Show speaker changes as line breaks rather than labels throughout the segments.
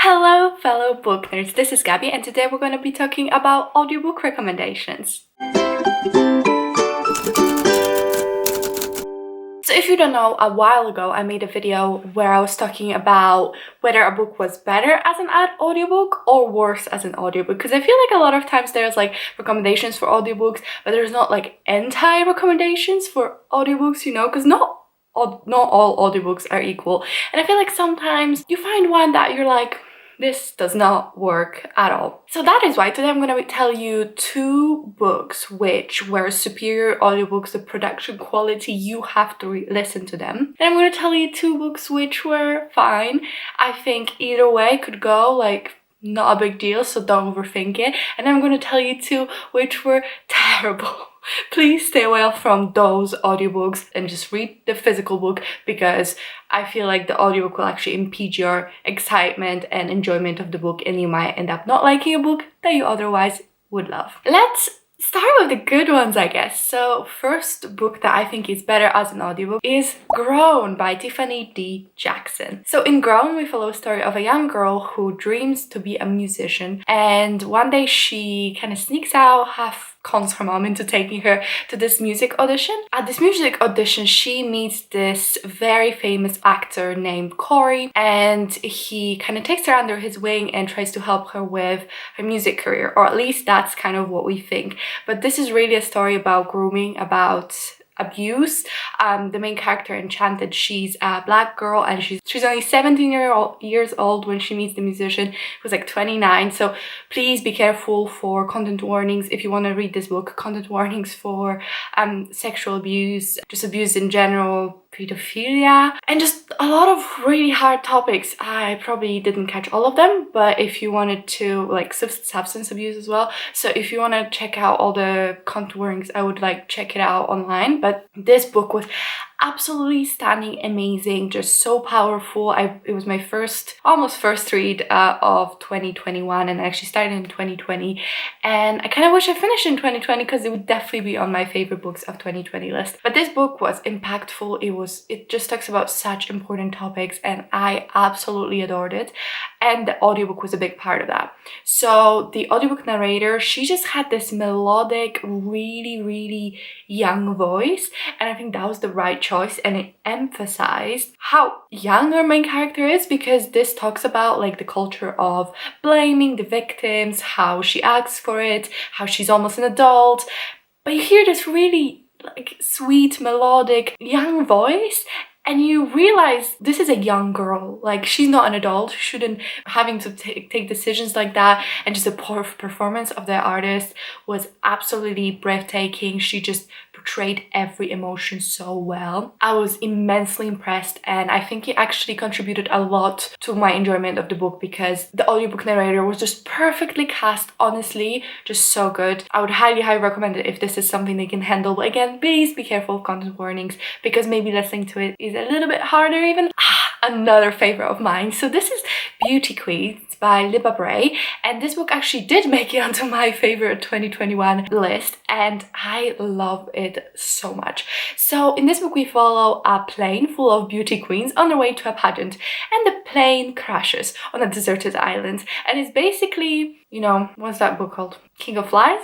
Hello fellow book nerds, this is Gabby and today we're going to be talking about audiobook recommendations. So if you don't know, a while ago I made a video where I was talking about whether a book was better as an audiobook or worse as an audiobook, because I feel like a lot of times there's like recommendations for audiobooks, but there's not like anti-recommendations for audiobooks, because not all audiobooks are equal. And I feel like sometimes you find one that you're like, this does not work at all. So that is why today I'm going to tell you two books which were superior audiobooks. The production quality, you have to listen to them. And I'm going to tell you two books which were fine. I think either way could go, like, not a big deal, so don't overthink it. And I'm going to tell you two which were terrible. Please stay away from those audiobooks and just read the physical book, because I feel like the audiobook will actually impede your excitement and enjoyment of the book and you might end up not liking a book that you otherwise would love. Let's start with the good ones, I guess. So first book that I think is better as an audiobook is Grown by Tiffany D. Jackson. So in Grown, we follow a story of a young girl who dreams to be a musician, and one day she kind of sneaks out, cons her mom into taking her to this music audition. At this music audition, she meets this very famous actor named Corey, and he kind of takes her under his wing and tries to help her with her music career, or at least that's kind of what we think. But this is really a story about grooming, about abuse. The main character, Enchanted, she's a black girl and she's only 17 years old when she meets the musician who's like 29. So please be careful for content warnings if you want to read this book. Content warnings for sexual abuse, just abuse in general, pedophilia, and just a lot of really hard topics. I probably didn't catch all of them, but if you wanted to, like, substance abuse as well. So if you want to check out all the content warnings, I would check it out online. But this book was absolutely stunning, amazing, just so powerful. It was my almost first read of 2021, and I actually started in 2020, and I kind of wish I finished in 2020 because it would definitely be on my favorite books of 2020 list. But this book was impactful. It just talks about such important topics, and I absolutely adored it. And the audiobook was a big part of that. So the audiobook narrator, she just had this melodic, really young voice, and I think that was the right choice, and it emphasized how young her main character is, because this talks about like the culture of blaming the victims, how she asks for it, how she's almost an adult. But you hear this really like sweet, melodic, young voice, and you realize this is a young girl. Like, she's not an adult, shouldn't having to take decisions like that. And just the performance of the artist was absolutely breathtaking. She just portrayed every emotion so well. I was immensely impressed, and I think it actually contributed a lot to my enjoyment of the book, because the audiobook narrator was just perfectly cast. Honestly, just so good. I would highly recommend it if this is something they can handle. But again, please be careful of content warnings, because maybe listening to it is a little bit harder even. Another favorite of mine. So this is Beauty Queens by Libba Bray, and this book actually did make it onto my favorite 2021 list, and I love it so much. So in this book we follow a plane full of beauty queens on their way to a pageant, and the plane crashes on a deserted island, and it's basically, what's that book called? King of Flies?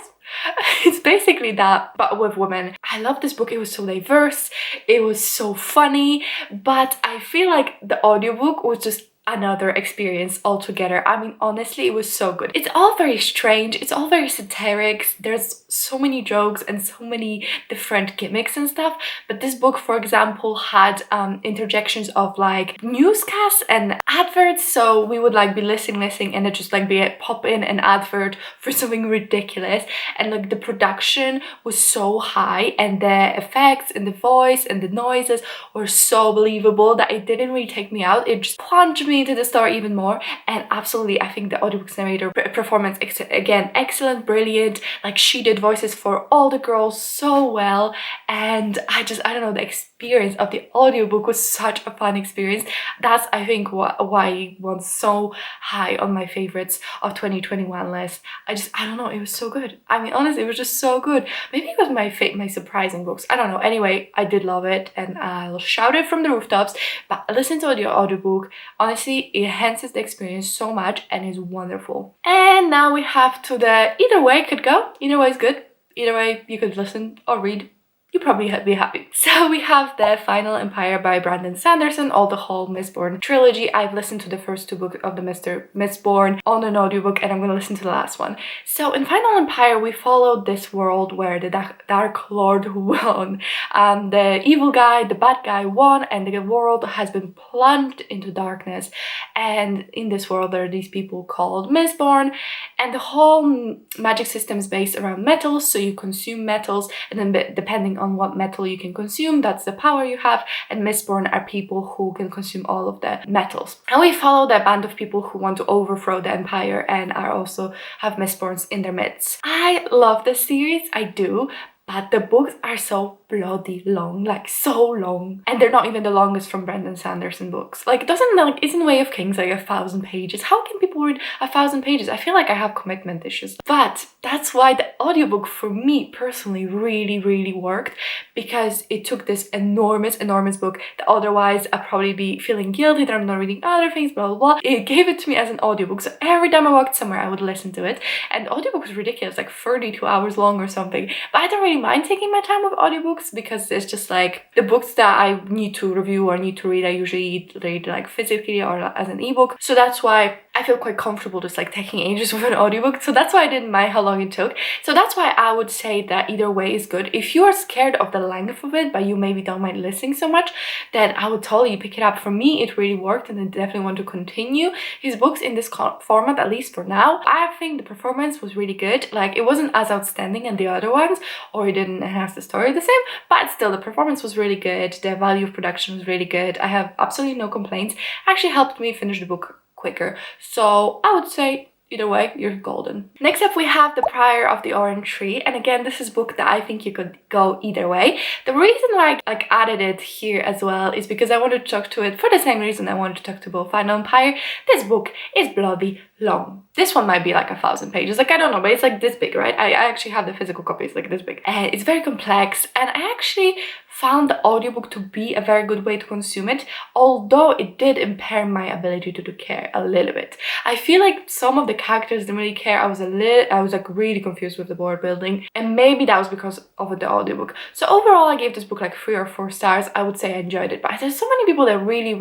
It's basically that, but with women. I love this book. It was so diverse, it was so funny, but I feel like the audiobook was just another experience altogether. I mean, honestly, it was so good. It's all very strange, it's all very satiric, there's so many jokes and so many different gimmicks and stuff. But this book, for example, had interjections of like newscasts and adverts, so we would like be listening and it just like pop in an advert for something ridiculous, and like the production was so high, and the effects and the voice and the noises were so believable that it didn't really take me out. It just plunged me into the story even more. And absolutely, I think the audiobook narrator performance, again, excellent, brilliant. Like, she did voices for all the girls so well, and I don't know, the experience of the audiobook was such a fun experience. That's, I think, what why it was so high on my favorites of 2021 list. I don't know, it was so good. I mean, honestly, it was just so good. Maybe it was my surprising books. I don't know. Anyway, I did love it, and I'll shout it from the rooftops. But listen to the audiobook. Honestly, it enhances the experience so much and is wonderful. And now we have to the either way could go. Either way is good. Either way, you could listen or read. You probably be happy. So we have The Final Empire by Brandon Sanderson, all the whole Mistborn trilogy. I've listened to the first 2 books of the Mistborn on an audiobook, and I'm going to listen to the last one. So in Final Empire, we followed this world where the Dark Lord won. The evil guy, the bad guy won, and the world has been plunged into darkness. And in this world, there are these people called Mistborn, and the whole magic system is based around metals. So you consume metals, and then depending on what metal you can consume, that's the power you have. And Mistborn are people who can consume all of the metals. And we follow the band of people who want to overthrow the empire and are also have Mistborns in their midst. I love this series, I do, but the books are so bloody long, like so long, and they're not even the longest from Brandon Sanderson books. Like, isn't Way of Kings like 1,000 pages? How can people read 1,000 pages? I feel like I have commitment issues. But that's why the audiobook for me personally really worked, because it took this enormous book that otherwise I'd probably be feeling guilty that I'm not reading other things, blah blah blah. It gave it to me as an audiobook, so every time I walked somewhere I would listen to it. And the audiobook was ridiculous, like 32 hours long or something. But I don't really mind taking my time with audiobooks, because it's just like the books that I need to review or need to read, I usually read like physically or as an ebook. So that's why I feel quite comfortable just like taking ages with an audiobook. So that's why I didn't mind how long it took. So that's why I would say that either way is good. If you are scared of the length of it, but you maybe don't mind listening so much, then I would totally pick it up. For me, it really worked, and I definitely want to continue his books in this format, at least for now. I think the performance was really good. Like, it wasn't as outstanding as the other ones, or it didn't enhance the story the same, but still the performance was really good. The value of production was really good. I have absolutely no complaints. Actually helped me finish the book quicker. So I would say either way, you're golden. Next up, we have The Prior of the Orange Tree. And again, this is a book that I think you could go either way. The reason why I added it here as well is because I wanted to talk to it for the same reason I wanted to talk to both Final Empire. This book is bloody long. This one might be like 1,000 pages. Like, I don't know, but it's like this big, right? I actually have the physical copy. It's like this big. And it's very complex. And I actually found the audiobook to be a very good way to consume it, although it did impair my ability to care a little bit. I feel like some of the characters didn't really care. I was like really confused with the world building, and maybe that was because of the audiobook. So overall, I gave this book like 3 or 4 stars. I would say I enjoyed it, but there's so many people that really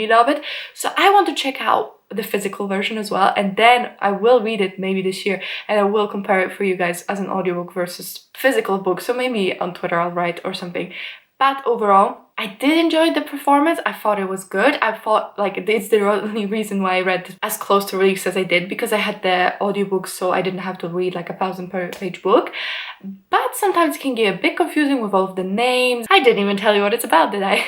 love it. So I want to check out the physical version as well, and then I will read it maybe this year, and I will compare it for you guys as an audiobook versus physical book. So maybe on Twitter I'll write or something. But overall, I did enjoy the performance. I thought it was good. I thought like it's the only reason why I read as close to release as I did, because I had the audiobook, so I didn't have to read like 1,000-page book. But sometimes it can get a bit confusing with all of the names. I didn't even tell you what it's about, did I?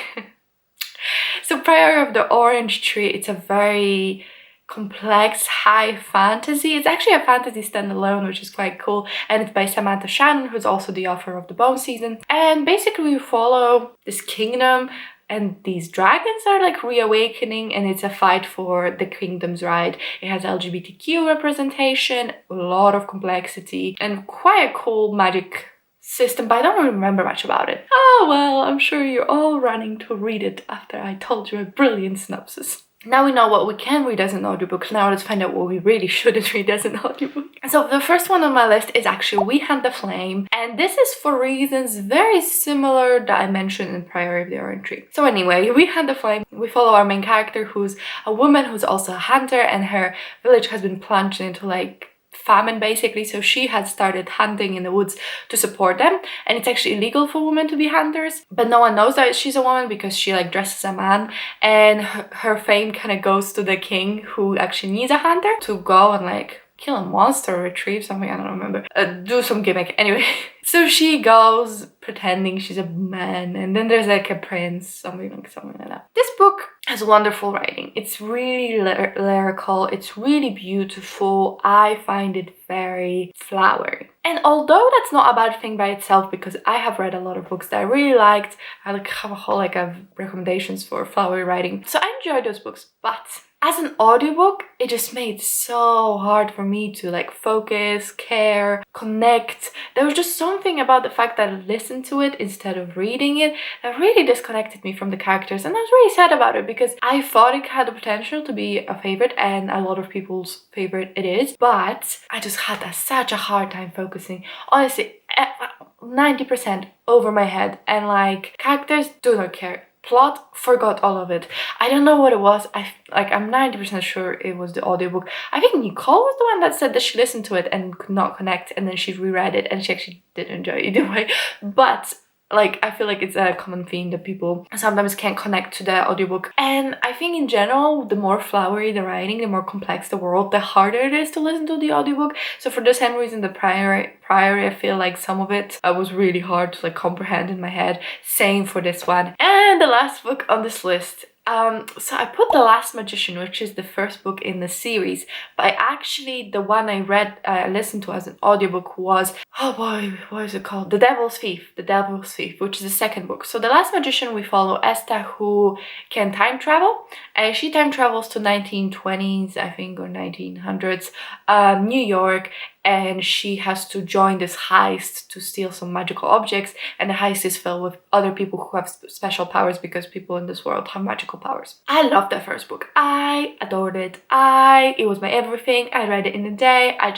So Prior of the Orange Tree, it's a very complex high fantasy. It's actually a fantasy standalone, which is quite cool, and it's by Samantha Shannon, who's also the author of The Bone Season. And basically we follow this kingdom, and these dragons are like reawakening, and it's a fight for the kingdom's right. It has LGBTQ representation, a lot of complexity, and quite a cool magic system, but I don't remember much about it. Oh well, I'm sure you're all running to read it after I told you a brilliant synopsis. Now we know what we can read as an audiobook. Now let's find out what we really shouldn't read as an audiobook. So the first one on my list is actually We Hunt the Flame, and this is for reasons very similar that I mentioned in Prior of the Orange Tree. So anyway, We Hunt the Flame, we follow our main character, who's a woman who's also a hunter, and her village has been plunged into like famine basically, so she had started hunting in the woods to support them, and it's actually illegal for women to be hunters, but no one knows that she's a woman because she like dresses a man, and her fame kind of goes to the king, who actually needs a hunter to go and like kill a monster or retrieve something, I don't remember. Do some gimmick. Anyway, so she goes pretending she's a man, and then there's like a prince, something like that. This book has wonderful writing. It's really lyrical. It's really beautiful. I find it very flowery. And although that's not a bad thing by itself, because I have read a lot of books that I really liked, I like have a whole like of recommendations for flowery writing. So I enjoyed those books, but as an audiobook, it just made it so hard for me to like focus, care, connect. There was just something about the fact that I listened to it instead of reading it that really disconnected me from the characters, and I was really sad about it because I thought it had the potential to be a favorite, and a lot of people's favorite it is, but I just had such a hard time focusing. Honestly, 90% over my head, and like characters do not care. Plot, forgot all of it. I don't know what it was. I'm 90% sure it was the audiobook. I think Nicole was the one that said that she listened to it and could not connect, and then she reread it and she actually did enjoy it either way. But like, I feel like it's a common theme that people sometimes can't connect to the audiobook. And I think in general, the more flowery the writing, the more complex the world, the harder it is to listen to the audiobook. So for the same reason, the prior I feel like some of it was really hard to like comprehend in my head. Same for this one. And the last book on this list. So I put The Last Magician, which is the first book in the series, but the one I listened to as an audiobook was, oh boy, what is it called? The Devil's Thief, which is the second book. So The Last Magician, we follow Esta, who can time travel, and she time travels to 1920s, I think, or 1900s, New York, and she has to join this heist to steal some magical objects, and the heist is filled with other people who have special powers because people in this world have magical powers. I loved that first book. I adored it. It was my everything. I read it in a day. I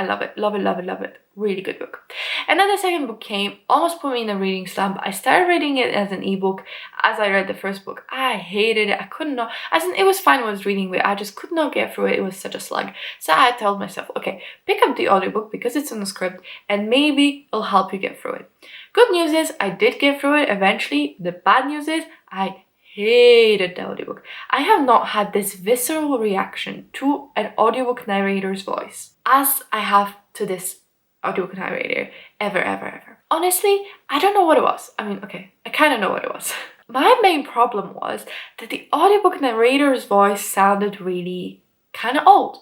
love it, love it, love it, love it. Really good book. And then the second book came, almost put me in a reading slump. I started reading it as an ebook. As I read the first book, I hated it. I couldn't know, it was fine when I was reading it, I just could not get through it. It was such a slug. So I told myself, okay, pick up the audiobook because it's on the script and maybe it'll help you get through it. Good news is I did get through it eventually. The bad news is I hated the audiobook. I have not had this visceral reaction to an audiobook narrator's voice as I have to this audiobook narrator ever. Honestly, I don't know what it was. I mean, okay, I kind of know what it was. My main problem was that the audiobook narrator's voice sounded really kind of old.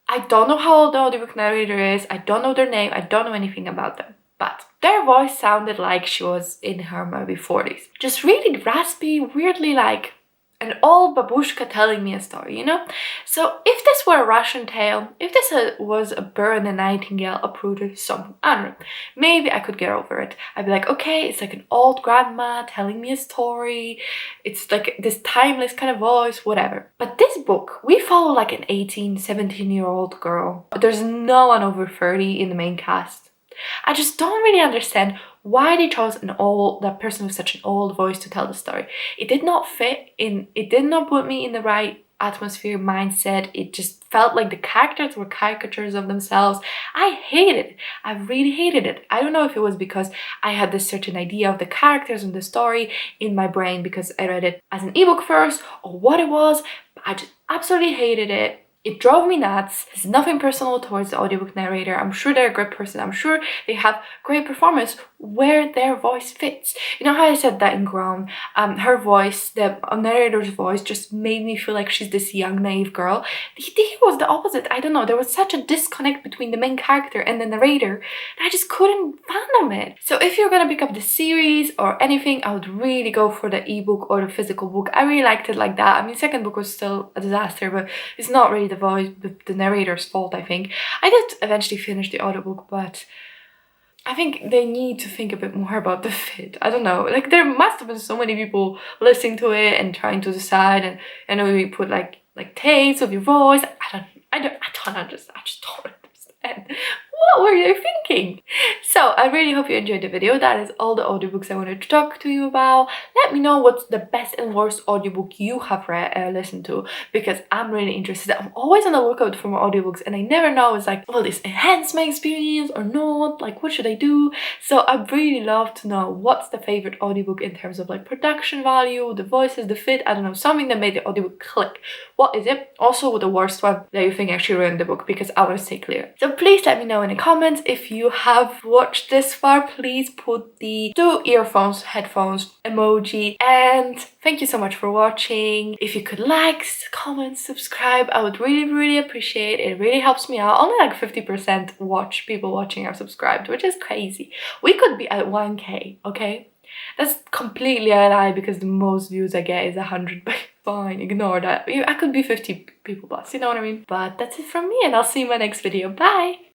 I don't know how old the audiobook narrator is. I don't know their name. I don't know anything about them. But their voice sounded like she was in her maybe 40s. Just really raspy, weirdly like an old babushka telling me a story, you know? So if this were a Russian tale, if this was a bird and a nightingale, a pruder, something, I don't know, maybe I could get over it. I'd be like, okay, it's like an old grandma telling me a story. It's like this timeless kind of voice, whatever. But this book, we follow like an 18, 17-year-old girl. There's no one over 30 in the main cast. I just don't really understand why they chose that person with such an old voice to tell the story. It did not fit in, it did not put me in the right atmosphere, mindset. It just felt like the characters were caricatures of themselves. I hated it. I really hated it. I don't know if it was because I had this certain idea of the characters and the story in my brain because I read it as an ebook first, or what it was, but I just absolutely hated it. It drove me nuts. There's nothing personal towards the audiobook narrator. I'm sure they're a great person. I'm sure they have great performance where their voice fits. You know how I said that in Grown? Her voice, the narrator's voice, just made me feel like she's this young, naive girl. Here was the opposite. I don't know. There was such a disconnect between the main character and the narrator that I just couldn't fathom it. So if you're gonna pick up the series or anything, I would really go for the ebook or the physical book. I really liked it like that. I mean, second book was still a disaster, but it's not really the narrator's fault, I think. I did eventually finish the audiobook, but I think they need to think a bit more about the fit. I don't know, like there must have been so many people listening to it and trying to decide, and I know we put like tastes of your voice. I don't understand. I just don't understand. what were you thinking? So I really hope you enjoyed the video. That is all the audiobooks I wanted to talk to you about. Let me know what's the best and worst audiobook you have listened to, because I'm really interested. I'm always on the lookout for more audiobooks and I never know, it's like, will this enhance my experience or not? Like, what should I do? So I'd really love to know what's the favorite audiobook in terms of like production value, the voices, the fit, I don't know, something that made the audiobook click. What is it? Also the worst one that you think actually ruined the book, because I want to stay clear. So please let me know in the comments. If you have watched this far, please put the 2 earphones, headphones emoji. And thank you so much for watching. If you could like, comment, subscribe, I would really appreciate it. It really helps me out. Only like 50% people watching are subscribed, which is crazy. We could be at 1K, okay? That's completely a lie, because the most views I get is 100, but fine, ignore that. I could be 50 people plus, you know what I mean? But that's it from me, and I'll see you in my next video. Bye!